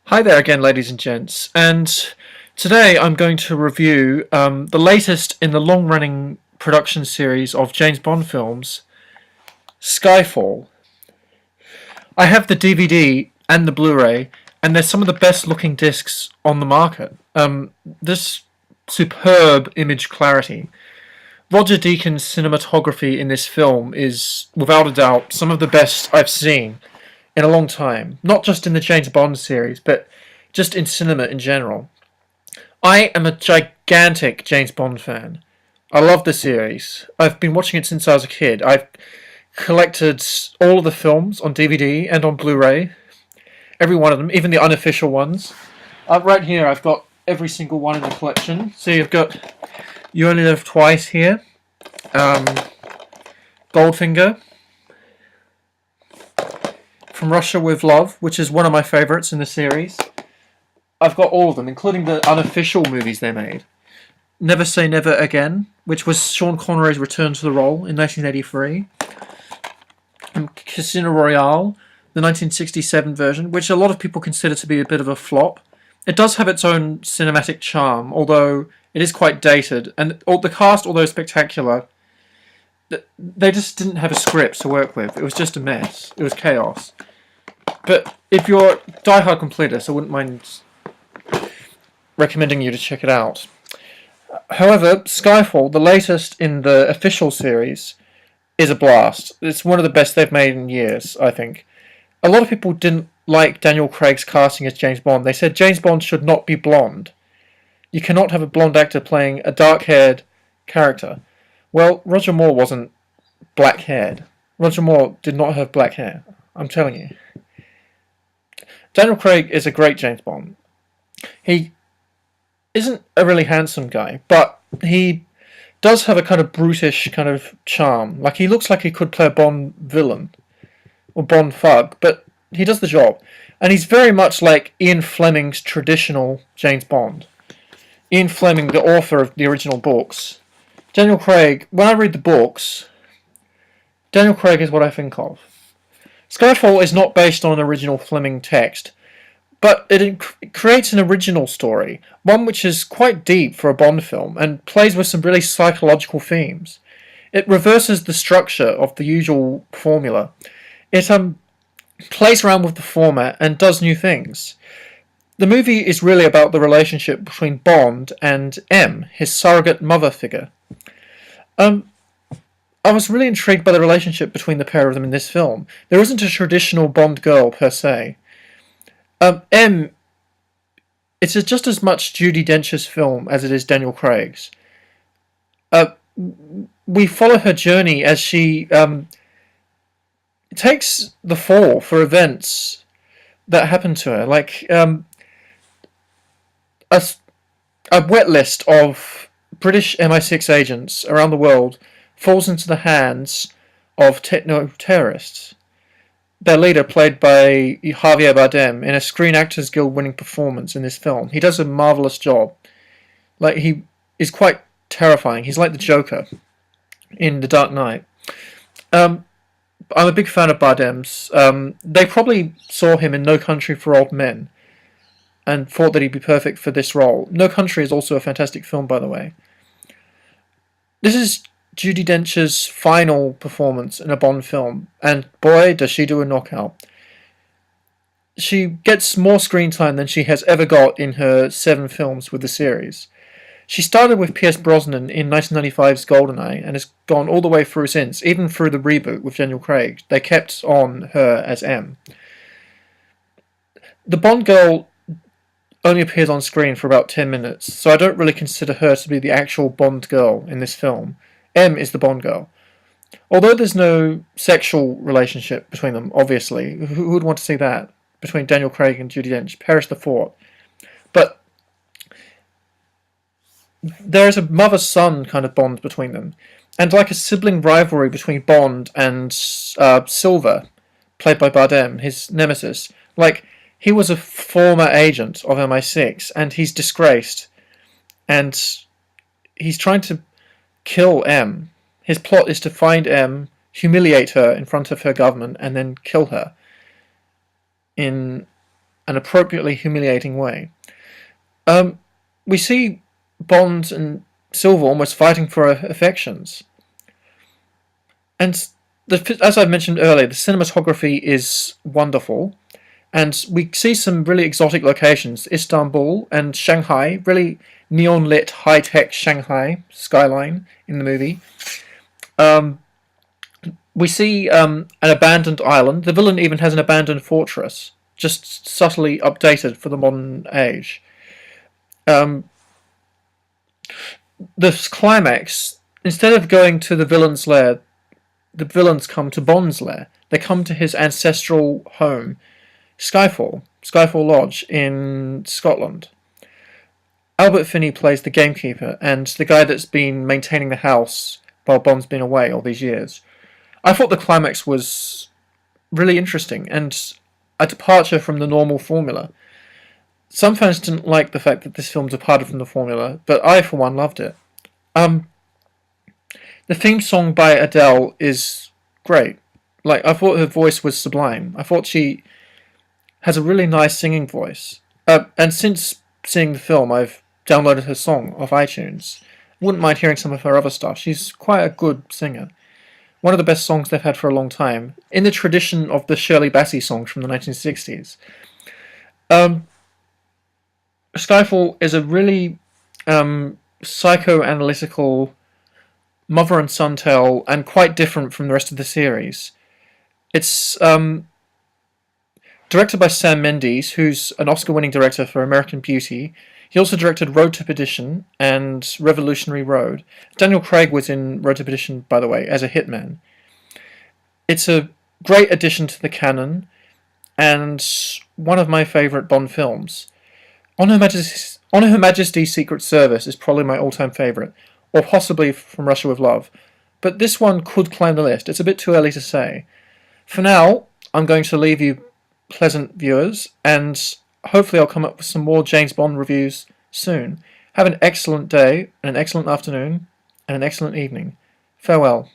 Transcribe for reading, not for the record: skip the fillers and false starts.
Hi there again, ladies and gents, and today I'm going to review the latest in the long-running production series of James Bond films, Skyfall. I have the DVD and the Blu-ray, and they're some of the best-looking discs on the market. This superb image clarity. Roger Deakins' cinematography in this film is, without a doubt, some of the best I've seen in a long time. Not just in the James Bond series, but just in cinema in general. I am a gigantic James Bond fan. I love the series. I've been watching it since I was a kid. I've collected all of the films on DVD and on Blu-ray. Every one of them, even the unofficial ones. Right here, I've got every single one in the collection. So you've got You Only Live Twice here. Goldfinger. From Russia with Love, which is one of my favourites in the series. I've got all of them, including the unofficial movies they made. Never Say Never Again, which was Sean Connery's return to the role in 1983. And Casino Royale, the 1967 version, which a lot of people consider to be a bit of a flop. It does have its own cinematic charm, although it is quite dated. And the cast, although spectacular, they just didn't have a script to work with. It was just a mess. It was chaos. But if you're a diehard completist, I wouldn't mind recommending you to check it out. However, Skyfall, the latest in the official series, is a blast. It's one of the best they've made in years, I think. A lot of people didn't like Daniel Craig's casting as James Bond. They said James Bond should not be blonde. You cannot have a blonde actor playing a dark-haired character. Well, Roger Moore wasn't black-haired. Roger Moore did not have black hair. I'm telling you. Daniel Craig is a great James Bond. He isn't a really handsome guy, but he does have a kind of brutish kind of charm. Like, he looks like he could play a Bond villain or Bond thug, but he does the job. And he's very much like Ian Fleming's traditional James Bond. Ian Fleming, the author of the original books. Daniel Craig, when I read the books, Daniel Craig is what I think of. Skyfall is not based on an original Fleming text, but it creates an original story, one which is quite deep for a Bond film and plays with some really psychological themes. It reverses the structure of the usual formula. It plays around with the format and does new things. The movie is really about the relationship between Bond and M, his surrogate mother figure. I was really intrigued by the relationship between the pair of them in this film. There isn't a traditional Bond girl per se. M, it's just as much Judi Dench's film as it is Daniel Craig's. We follow her journey as she takes the fall for events that happen to her, like a wet list of British MI6 agents around the world falls into the hands of techno-terrorists. Their leader, played by Javier Bardem, in a Screen Actors Guild winning performance in this film. He does a marvellous job. Like, he is quite terrifying. He's like the Joker in The Dark Knight. I'm a big fan of Bardem's. They probably saw him in No Country for Old Men and thought that he'd be perfect for this role. No Country is also a fantastic film, by the way. This is Judi Dench's final performance in a Bond film, and boy, does she do a knockout. She gets more screen time than she has ever got in her 7 films with the series. She started with Pierce Brosnan in 1995's GoldenEye and has gone all the way through since, even through the reboot with Daniel Craig. They kept on her as M. The Bond girl only appears on screen for about 10 minutes, so I don't really consider her to be the actual Bond girl in this film. M is the Bond girl. Although there's no sexual relationship between them, obviously. Who would want to see that? Between Daniel Craig and Judi Dench. Perish the thought. But there's a mother-son kind of bond between them. And like a sibling rivalry between Bond and Silver, played by Bardem, his nemesis. Like, he was a former agent of MI6, and he's disgraced. And he's trying to kill M. His plot is to find M, humiliate her in front of her government, and then kill her in an appropriately humiliating way. Um, we see Bond and Silver almost fighting for affections. And as I mentioned earlier, the cinematography is wonderful. And we see some really exotic locations, Istanbul and Shanghai, really neon lit, high tech Shanghai skyline in the movie. Um, we see an abandoned island. The villain even has an abandoned fortress, just subtly updated for the modern age. Um, the climax, instead of going to the villain's lair, the villains come to Bond's lair. They come to his ancestral home, Skyfall Lodge in Scotland. Albert Finney plays the gamekeeper and the guy that's been maintaining the house while Bond's been away all these years. I thought the climax was really interesting and a departure from the normal formula. Some fans didn't like the fact that this film departed from the formula, but I, for one, loved it. The theme song by Adele is great. Like, I thought her voice was sublime. I thought she has a really nice singing voice. And since seeing the film, I've downloaded her song off iTunes. Wouldn't mind hearing some of her other stuff. She's quite a good singer. One of the best songs they've had for a long time, in the tradition of the Shirley Bassey songs from the 1960s. Skyfall is a really psychoanalytical mother and son tale, and quite different from the rest of the series. It's directed by Sam Mendes, who's an Oscar-winning director for American Beauty. He also directed Road to Perdition and Revolutionary Road. Daniel Craig was in Road to Perdition, by the way, as a hitman. It's a great addition to the canon, and one of my favourite Bond films. On Her Majesty's Secret Service is probably my all-time favourite, or possibly From Russia with Love. But this one could climb the list. It's a bit too early to say. For now, I'm going to leave you pleasant viewers, and hopefully I'll come up with some more James Bond reviews soon. Have an excellent day, an excellent afternoon, and an excellent evening. Farewell.